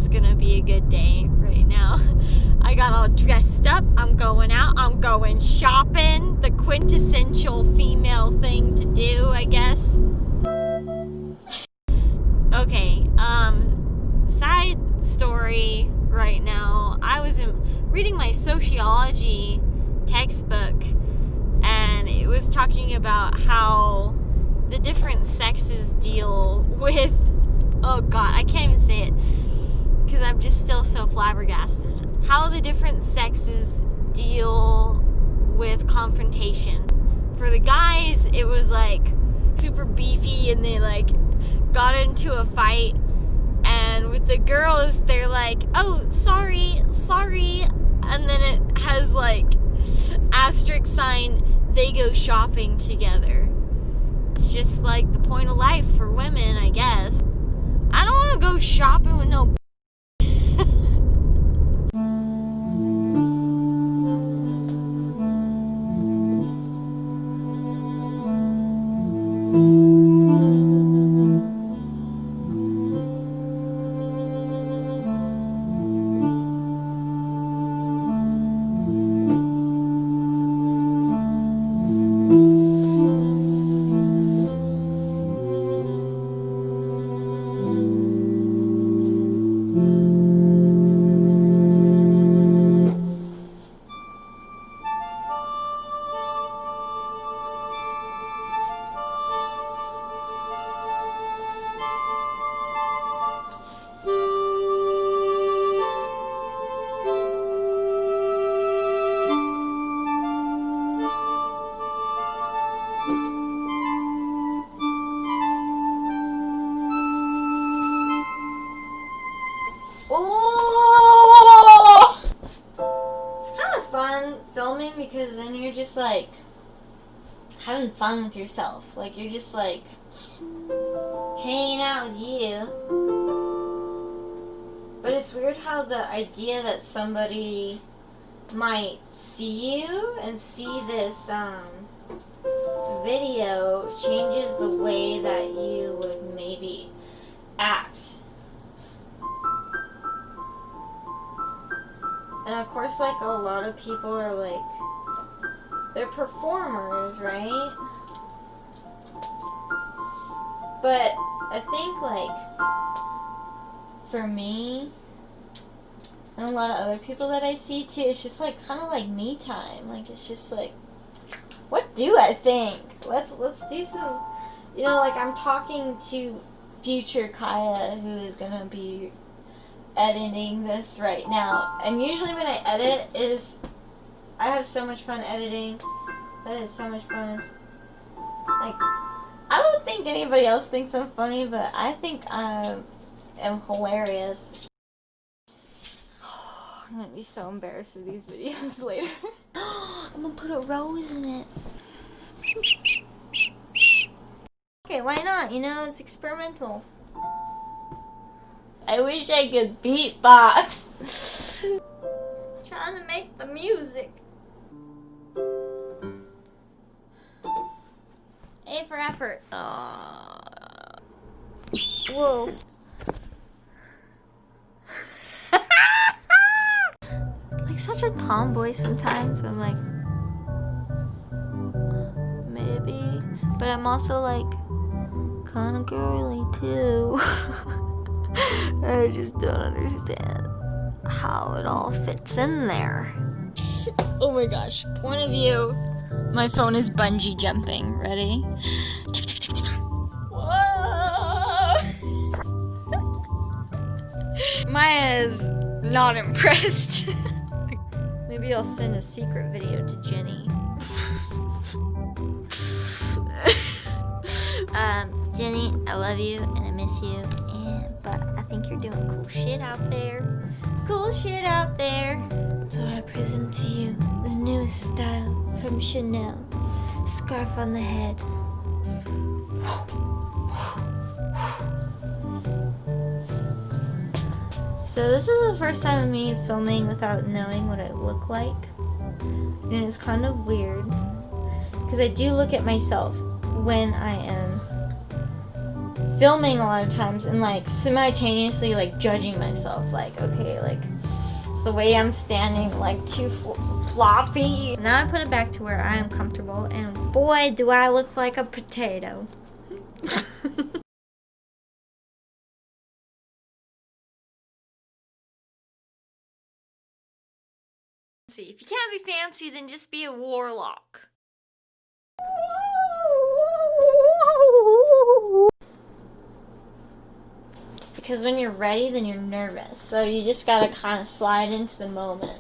gonna be a good day right now. I got all dressed up. I'm going out. I'm going shopping. The quintessential female thing to do, I guess. Okay, side story right now. I was reading my sociology textbook, and it was talking about how the different sexes deal with, oh god, I can't even say it because I'm just still so flabbergasted. How the different sexes deal with confrontation. For the guys, it was like super beefy and they like got into a fight, and with the girls they're like, oh, sorry, and then it has like asterisk sign, they go shopping together. It's just like the point of life for women, I guess. I don't want to go shopping with no filming, because then you're just like having fun with yourself. Like you're just like hanging out with you. But it's weird how the idea that somebody might see you and see this video changes the way that you would maybe act. And of course, like, a lot of people are like, they're performers, right? But I think, like, for me, and a lot of other people that I see too, it's just like kind of like me time. Like, it's just like, what do I think? Let's do some, you know, like, I'm talking to future Kaya, who is gonna be editing this right now, and usually when I edit I have so much fun editing. That is so much fun. Like, I don't think anybody else thinks I'm funny, but I think I am hilarious. I'm gonna be so embarrassed with these videos later. I'm gonna put a rose in it. Okay, why not? You know, it's experimental. I wish I could beatbox. Trying to make the music. A for effort. Whoa. Like such a tomboy sometimes. I'm like, maybe. But I'm also like, kind of girly too. I just don't understand how it all fits in there. Oh my gosh, point of view. My phone is bungee jumping. Ready? Whoa! Maya's not impressed. Maybe I'll send a secret video to Jenny. Jenny, I love you and I miss you. But I think you're doing cool shit out there. Cool shit out there. So I present to you the newest style from Chanel. Scarf on the head. So this is the first time of me filming without knowing what I look like. And it's kind of weird. Because I do look at myself when I am filming a lot of times and like simultaneously like judging myself, like, okay, like, it's the way I'm standing, like, too floppy. Now I put it back to where I am comfortable, and boy, do I look like a potato. See, if you can't be fancy, then just be a warlock. Because when you're ready, then you're nervous. So you just gotta kind of slide into the moment.